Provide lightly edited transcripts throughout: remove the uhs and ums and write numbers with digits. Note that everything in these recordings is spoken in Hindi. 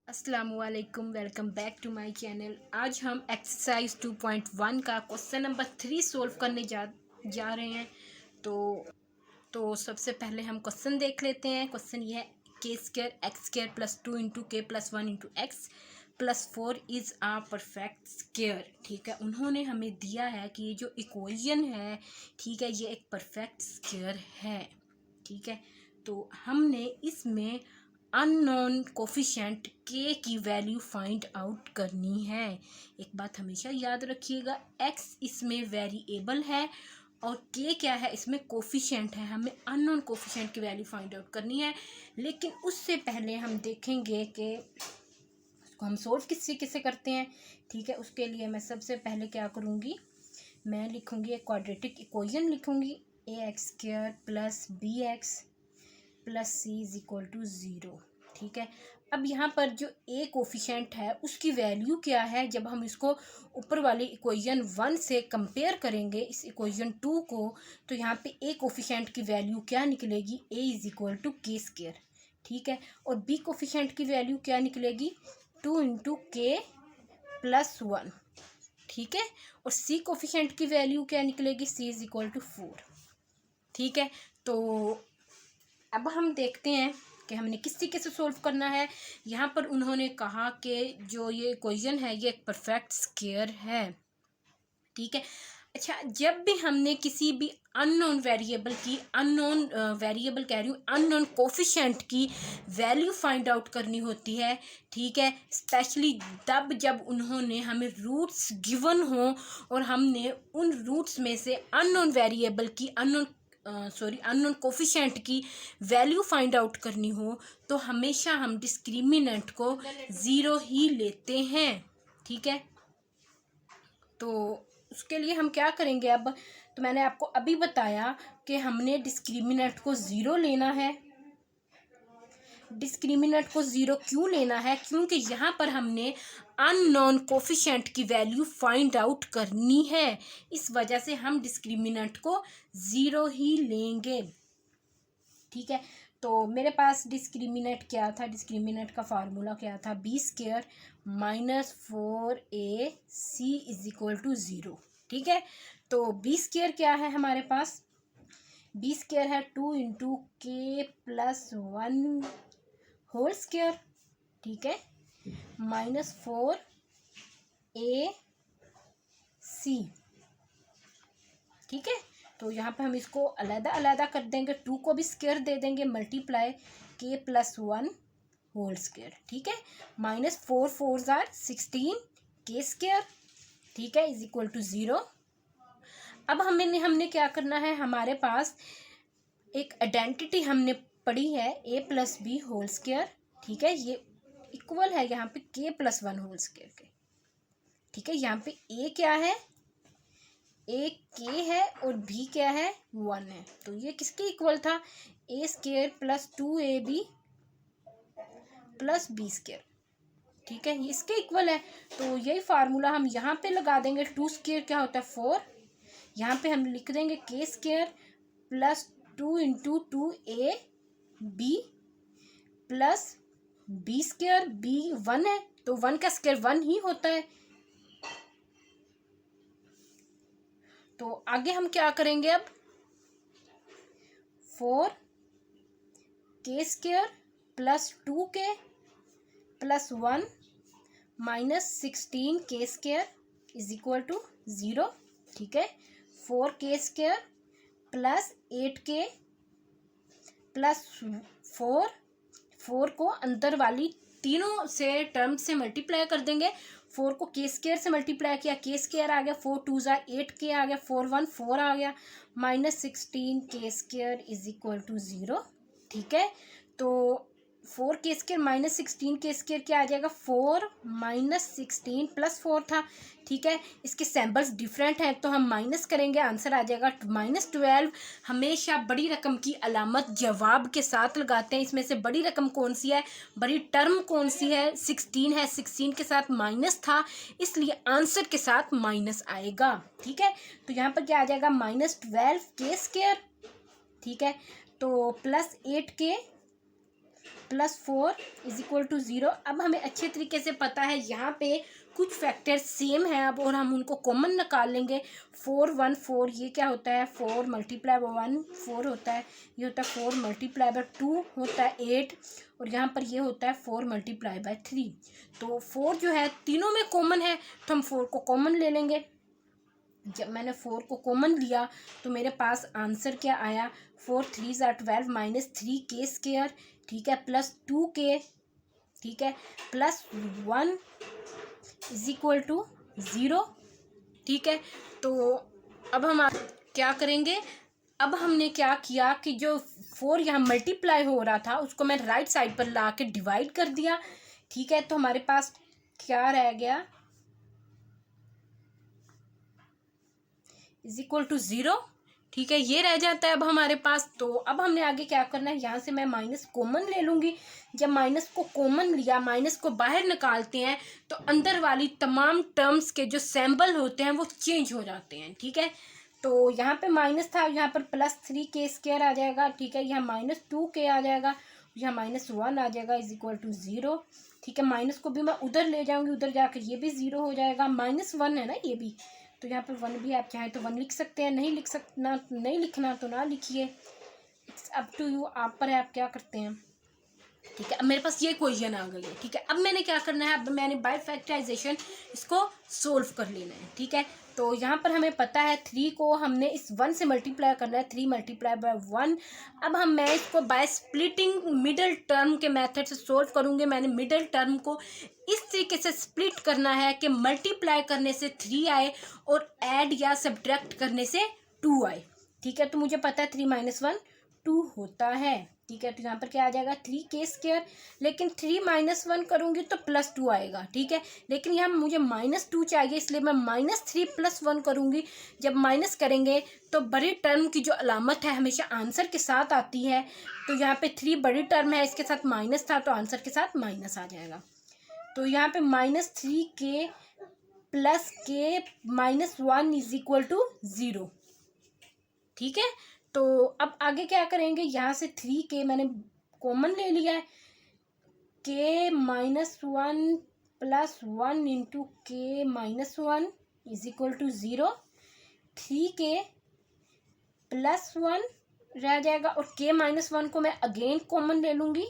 अस्सलामुअलैकुम, welcome back to my channel. आज हम एक्सरसाइज 2.1 का क्वेश्चन नंबर 3 सोल्व करने जा रहे हैं। तो सबसे पहले हम क्वेश्चन देख लेते हैं। क्वेश्चन ये है K square X square plus 2 into K plus 1 into X plus 4 is a perfect square. ठीक है, उन्होंने हमें दिया है कि ये जो इक्वेशन है, ठीक है, ये एक परफेक्ट स्क्वायर है। ठीक है, तो हमने इसमें अननोन कोफिशिएंट के की वैल्यू फाइंड आउट करनी है। एक बात हमेशा याद रखिएगा, एक्स इसमें वेरिएबल है और के क्या है, इसमें कोफिशिएंट है। हमें अननोन कोफिशिएंट की वैल्यू फाइंड आउट करनी है। लेकिन उससे पहले हम देखेंगे कि उसको हम सोल्व किस तरीके से करते हैं। ठीक है, उसके लिए मैं सबसे पहले क्या करूँगी, मैं लिखूँगी एक क्वाड्रेटिक इक्वेशन लिखूँगी, A X square plus B X plus C is equal to 0। ठीक है, अब यहाँ पर जो ए कोफिशिएंट है उसकी वैल्यू क्या है, जब हम इसको ऊपर वाली इक्वेशन 1 से कंपेयर करेंगे इस इक्वेशन 2 को, तो यहाँ पे ए कोफिशिएंट की वैल्यू क्या निकलेगी, ए इज इक्वल टू के स्क्वायर। ठीक है, और बी कोफिशिएंट की वैल्यू क्या निकलेगी, 2 इंटू के प्लस 1। ठीक है, और सी कोफिशिएंट की वैल्यू क्या निकलेगी, सी इज इक्वल टू 4। ठीक है, तो अब हम देखते हैं कि हमने किस तरीके से सोल्व करना है। यहाँ पर उन्होंने कहा कि जो ये इक्वेशन है ये एक परफेक्ट स्क्वायर है। ठीक है, अच्छा, जब भी हमने किसी भी अननोन वेरिएबल की वेरिएबल कह रही हूँ, अननोन कोफिशिएंट की वैल्यू फाइंड आउट करनी होती है। ठीक है, स्पेशली तब जब उन्होंने हमें रूट्स गिवन हो और हमने उन रूट्स में से अननोन वेरिएबल की अननोन कोफिशिएंट की वैल्यू फाइंड आउट करनी हो, तो हमेशा हम डिस्क्रिमिनेंट को 0 ही लेते हैं। ठीक है, तो उसके लिए हम क्या करेंगे, अब तो मैंने आपको अभी बताया कि हमने डिस्क्रिमिनेंट को 0 लेना है। डिस्क्रिमिनेंट को 0 क्यों लेना है, क्योंकि यहाँ पर हमने अननोन कोफिशिएंट की वैल्यू फाइंड आउट करनी है। इस वजह से हम डिस्क्रिमिनेंट को 0 ही लेंगे। ठीक है, तो मेरे पास डिस्क्रिमिनेंट क्या था, डिस्क्रिमिनेंट का फार्मूला क्या था, b square minus 4ac is equal to 0। ठीक है, तो बी स्क्वायर क्या है हमारे पास, बी स्क्वायर है 2 into K plus 1 whole square. ठीक है, माइनस 4ac। ठीक है, तो यहाँ पे हम इसको अलग अलग कर देंगे, 2 को भी स्क्वायर दे देंगे, मल्टीप्लाई के प्लस 1 होल स्क्वायर। ठीक है, माइनस 4 4 जार 16 के स्क्वायर। ठीक है, इज इक्वल टू 0। अब हमने क्या करना है, हमारे पास एक आइडेंटिटी हमने पढ़ी है, ए प्लस बी होल स्क्वायर। ठीक है, ये इक्वल है यहाँ पे के प्लस 1 होल स्क्वायर के। ठीक है, यहाँ पे ए क्या है, ए के है और बी क्या है, 1 है, तो ये किसके इक्वल था, A square plus 2ab plus B square. ठीक है, ये इसके इक्वल है, तो यही फार्मूला हम यहाँ पे लगा देंगे। 2 स्क्वायर क्या होता है 4, यहाँ पे हम लिख देंगे k square plus 2 into 2ab plus B square, b 1 है तो 1 का स्क्वायर 1 ही होता है। तो आगे हम क्या करेंगे, अब 4 के square plus 2k plus 1 minus 16 के स्क्वायर इज इक्वल टू 0। ठीक है, 4k square plus 8k plus 4 को अंदर वाली तीनों से टर्म से मल्टीप्लाई कर देंगे। 4 को के स्क्वायर से मल्टीप्लाई किया, के स्क्वायर आ गया, 4 2 ज़ा 8k आ गया, 4 1 4 आ गया, माइनस 16 के स्क्वायर इज इक्वल टू 0। ठीक है, तो 4 के स्क्वायर माइनस 16 के स्क्वायर क्या आ जाएगा, 4 माइनस 16 प्लस 4 था। ठीक है, इसके सैम्बल्स डिफरेंट हैं तो हम माइनस करेंगे, आंसर आ जाएगा माइनस 12। हमेशा बड़ी रकम की अलामत जवाब के साथ लगाते हैं। इसमें से बड़ी रकम कौन सी है, बड़ी टर्म कौन सी है, 16 है, 16 के साथ माइनस था, इसलिए आंसर के साथ माइनस आएगा। ठीक है, तो यहाँ पर क्या आ जाएगा, माइनस 12 के स्क्वायर। ठीक है, तो plus 8k plus 4 is equal to 0। अब हमें अच्छे तरीके से पता है यहाँ पे कुछ फैक्टर सेम है अब, और हम उनको कॉमन निकाल लेंगे। 4 1 4 ये क्या होता है, 4 मल्टीप्लाई बाय 1 4 होता है, ये होता है 4 मल्टीप्लाई बाय 2 होता है 8, और यहाँ पर ये होता है 4 मल्टीप्लाई बाय 3। तो 4 जो है तीनों में कॉमन है, तो हम 4 को कॉमन ले लेंगे। जब मैंने 4 को कॉमन लिया तो मेरे पास आंसर क्या आया, 4 3 12 माइनस 3k², ठीक है, प्लस 2k, ठीक है, प्लस 1 इज इक्वल टू 0, ठीक है। तो अब हम क्या करेंगे, अब हमने क्या किया कि जो 4 यहाँ मल्टीप्लाई हो रहा था उसको मैं राइट साइड पर ला के डिवाइड कर दिया, ठीक है। तो हमारे पास क्या रह गया, इज इक्वल टू 0, ठीक है, ये रह जाता है अब हमारे पास। तो अब हमने आगे क्या करना है, यहाँ से मैं माइनस कॉमन ले लूँगी। जब माइनस को कॉमन लिया, माइनस को बाहर निकालते हैं तो अंदर वाली तमाम टर्म्स के जो सिंबल होते हैं वो चेंज हो जाते हैं, ठीक है। तो यहाँ पे माइनस था, यहाँ पर प्लस 3k² आ जाएगा, ठीक है, यहाँ माइनस 2k आ जाएगा, यहाँ माइनस 1 आ जाएगा, इज इक्वल टू 0, ठीक है। माइनस को भी मैं उधर ले जाऊँगी, उधर जाकर ये भी 0 हो जाएगा, -1 है ना ये भी, तो यहाँ पर 1 भी आप चाहें तो 1 लिख सकते हैं, नहीं लिखना तो ना लिखिए, इट्स अप टू यू, आप पर है आप क्या करते हैं, ठीक है। अब मेरे पास ये क्वेश्चन आ गई है, ठीक है। अब मैंने क्या करना है, अब मैंने बाय फैक्टराइजेशन इसको सोल्व कर लेना है, ठीक है। तो यहाँ पर हमें पता है 3 को हमने इस 1 से मल्टीप्लाई करना है, 3 मल्टीप्लाई बाय 1। अब मैं इसको बाय स्प्लिटिंग मिडल टर्म के मेथड से सोल्व करूँगी। मैंने मिडल टर्म को इस तरीके से स्प्लिट करना है कि मल्टीप्लाई करने से 3 आए और ऐड या सब्ट्रैक्ट करने से 2 आए, ठीक है। तो मुझे पता है 3 - 1 2 होता है, ठीक है। तो यहाँ पर क्या आ जाएगा 3k², लेकिन 3 - 1 करूँगी तो +2 आएगा, ठीक है। लेकिन यहाँ मुझे -2 चाहिए, इसलिए मैं -3 + 1 करूँगी। जब माइनस करेंगे तो बड़ी टर्म की जो अलामत है हमेशा आंसर के साथ आती है, तो यहाँ पे 3 बड़ी टर्म है, इसके साथ माइनस था तो आंसर के साथ माइनस आ जाएगा। तो यहाँ पे -3k + k - 1 is equal to 0, ठीक है। तो अब आगे क्या करेंगे, यहाँ से 3k मैंने कॉमन ले लिया है, k - 1 + 1 into k - 1 is equal to 0, 3k + 1 रह जाएगा, और k - 1 को मैं अगेन कॉमन ले लूँगी।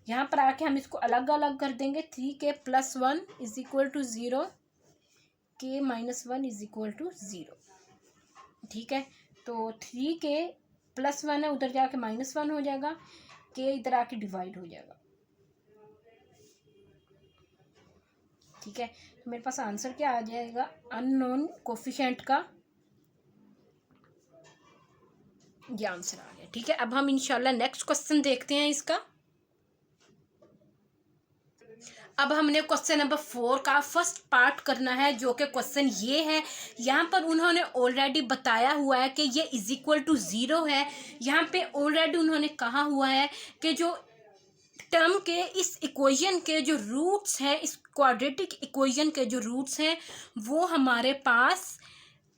यहाँ पर आके हम इसको अलग अलग कर देंगे, 3k + 1 is equal to 0, k - 1 is equal to 0, ठीक है। तो 3k + 1 है, उधर जाके -1 हो जाएगा, k इधर आके डिवाइड हो जाएगा, ठीक है। तो मेरे पास आंसर क्या आ जाएगा, अननोन कोफिशिएंट का ये आंसर आ गया, ठीक है। अब हम इंशाल्लाह नेक्स्ट क्वेश्चन देखते हैं इसका। अब हमने क्वेश्चन नंबर 4 का फर्स्ट पार्ट करना है, जो कि क्वेश्चन ये है। यहाँ पर उन्होंने ऑलरेडी बताया हुआ है कि ये इज इक्वल टू 0 है। यहाँ पे ऑलरेडी उन्होंने कहा हुआ है कि जो टर्म के इस इक्वेशन के जो रूट्स हैं, इस क्वाड्रेटिक इक्वेशन के जो रूट्स हैं वो हमारे पास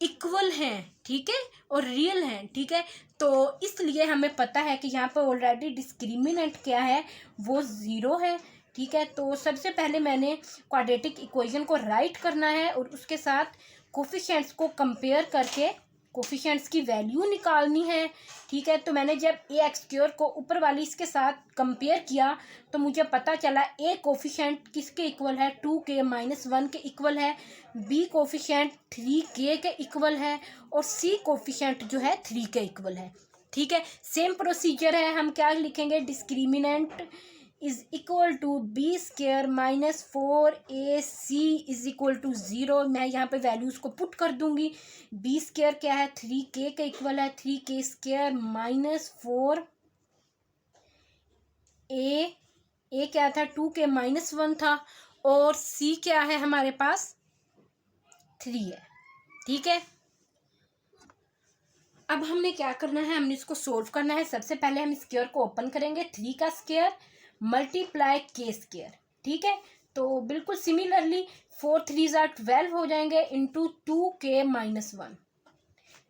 इक्वल हैं, ठीक है, और रियल हैं, ठीक है। तो इसलिए हमें पता है कि यहाँ पर ऑलरेडी डिस्क्रिमिनेंट क्या है, वो 0 है, ठीक है। तो सबसे पहले मैंने क्वाड्रेटिक इक्वेशन को राइट करना है और उसके साथ कोफिशिएंट्स को कंपेयर करके कोफिशिएंट्स की वैल्यू निकालनी है, ठीक है। तो मैंने जब a² को ऊपर वाली इसके साथ कंपेयर किया तो मुझे पता चला a कोफिशिएंट किसके इक्वल है, 2k - 1 के इक्वल है, b कोफिशिएंट 3k के इक्वल है, और c कोफिशिएंट जो है 3 के इक्वल है, ठीक है। सेम प्रोसीजर है, हम क्या लिखेंगे, discriminant is equal to b² - 4ac is equal to 0। मैं यहाँ पे वैल्यूज़ को पुट कर दूंगी। b² क्या है, 3k के इक्वल है, 3k² - 4 a क्या था, 2k - 1 था, और c क्या है हमारे पास 3 है, ठीक है। अब हमने क्या करना है, हमने इसको सोल्व करना है। सबसे पहले हम स्क्वायर को ओपन करेंगे, 3 का स्क्वायर मल्टीप्लाई k², ठीक है। तो बिल्कुल सिमिलरली 4 3 12 हो जाएंगे into 2k - 1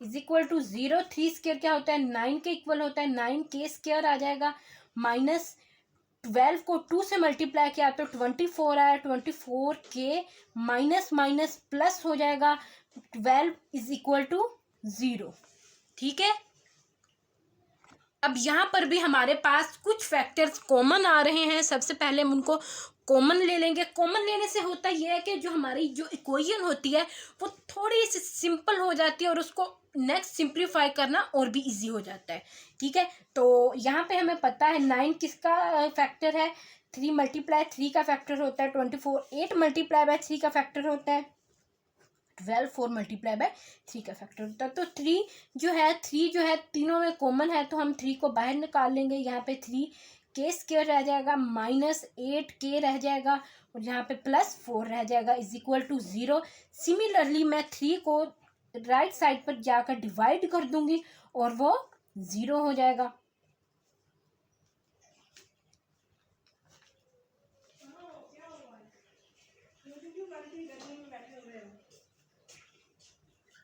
is equal to 0। 3² क्या होता है, 9 के इक्वल होता है, 9k² आ जाएगा, माइनस 12 को 2 से मल्टीप्लाई किया तो 24 आया, 24 के माइनस माइनस प्लस हो जाएगा, 12 इज इक्वल टू 0। ठीक है, अब यहाँ पर भी हमारे पास कुछ फैक्टर्स कॉमन आ रहे हैं। सबसे पहले हम उनको कॉमन ले लेंगे। कॉमन लेने से होता यह है कि जो हमारी जो इक्वेशन होती है वो थोड़ी सी सिंपल हो जाती है और उसको नेक्स्ट सिंप्लीफाई करना और भी इजी हो जाता है। ठीक है, तो यहाँ पे हमें पता है 9 किसका फैक्टर है, 3 मल्टीप्लाई 3 का फैक्टर होता है, 24 8 मल्टीप्लाई बाय 3 का फैक्टर होता है, 12 4 मल्टीप्लाई बाय 3 का फैक्टर होता है। तो 3 जो है तीनों में कॉमन है, तो हम 3 को बाहर निकाल लेंगे। यहाँ पे 3 के स्क्वायर रह जाएगा, माइनस 8 के रह जाएगा और यहाँ पे प्लस 4 रह जाएगा, इज इक्वल टू 0। सिमिलरली मैं 3 को राइट साइड पर जाकर डिवाइड कर दूंगी और वो 0 हो जाएगा।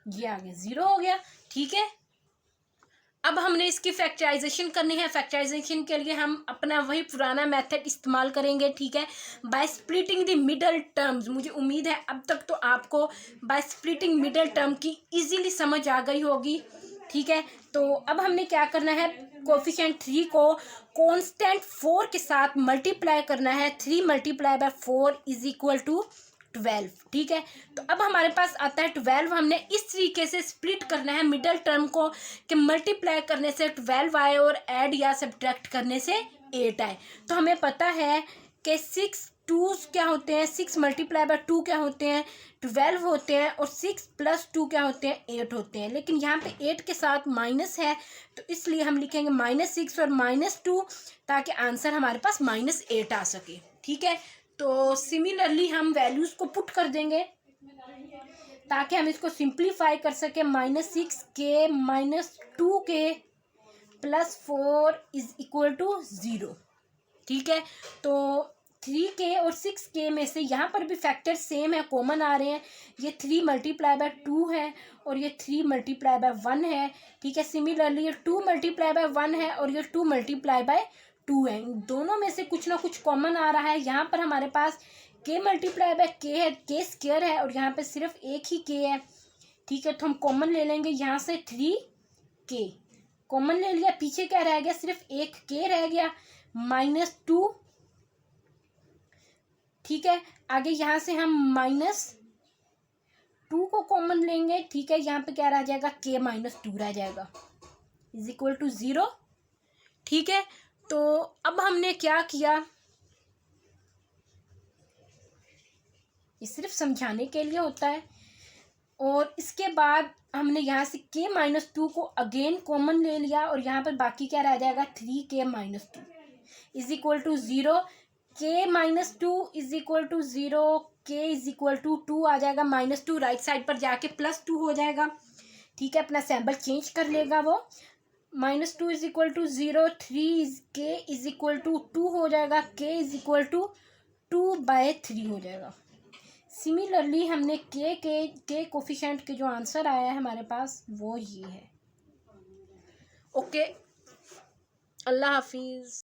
ये आ गया, 0 हो गया। ठीक है, अब हमने इसकी फैक्टराइजेशन करनी है। फैक्टराइजेशन के लिए हम अपना वही पुराना मेथड इस्तेमाल करेंगे। ठीक है, by splitting the middle terms. मुझे उम्मीद है अब तक तो आपको बाय स्प्लिटिंग मिडल टर्म की इजीली समझ आ गई होगी। ठीक है, तो अब हमने क्या करना है, कोफिशिएंट 3 को कांस्टेंट 4 के साथ मल्टीप्लाई करना है। 3 multiply by 4 is equal to 12। ठीक है, तो अब हमारे पास आता है 12। हमने इस तरीके से स्प्लिट करना है मिडल टर्म को कि मल्टीप्लाई करने से 12 आए और ऐड या सब्ट्रैक्ट करने से 8 आए। तो हमें पता है कि 6 2 क्या होते हैं, 6 मल्टीप्लाई बाय 2 क्या होते हैं, 12 होते हैं, और 6 प्लस 2 क्या होते हैं, 8 होते हैं। लेकिन यहाँ पे 8 के साथ माइनस है, तो इसलिए हम लिखेंगे -6 और -2 ताकि आंसर हमारे पास -8 आ सके। ठीक है, तो सिमिलरली हम वैल्यूज को पुट कर देंगे ताकि हम इसको सिंप्लीफाई कर सके। -6 के -2 के प्लस 4 इज इक्वल टू 0। ठीक है, तो 3 के और 6 के में से यहाँ पर भी फैक्टर सेम है, कॉमन आ रहे हैं। ये 3 मल्टीप्लाई बाय 2 है और ये 3 मल्टीप्लाई बाय 1 है। ठीक है, सिमिलरली ये 2 मल्टीप्लाई बाय 1 है और ये 2 मल्टीप्लाई बाय 2 है। दोनों में से कुछ ना कुछ कॉमन आ रहा है। यहाँ पर हमारे पास के मल्टीप्लाई बाय के है, के स्क्वायर है, और यहाँ पे सिर्फ एक ही के है। ठीक है, तो हम कॉमन ले लेंगे यहाँ से 3 के कॉमन ले लिया, पीछे क्या रह गया, सिर्फ एक के रह गया, -2। ठीक है, आगे यहाँ से हम -2 को कॉमन लेंगे। ठीक है, यहाँ पे क्या रह जाएगा, के -2 रह जाएगा, इज इक्वल टू 0। ठीक है, तो अब हमने क्या किया, ये सिर्फ समझाने के लिए होता है। और इसके बाद हमने यहाँ से के -2 को अगेन कॉमन ले लिया और यहाँ पर बाकी क्या रह जाएगा, 3k -2 इज इक्वल टू 0। के -2 इज इक्वल टू 0, के इज इक्वल टू 2 आ जाएगा, -2 राइट साइड पर जाके +2 हो जाएगा। ठीक है, अपना सिंबल चेंज कर लेगा वो। -2 इज इक्वल टू 0, के इज इक्वल टू 2 हो जाएगा, के इज इक्वल टू 2/3 हो जाएगा। सिमिलरली हमने के कोफिशिएंट के जो आंसर आया है हमारे पास वो ये है। ओके, अल्लाह हाफिज़।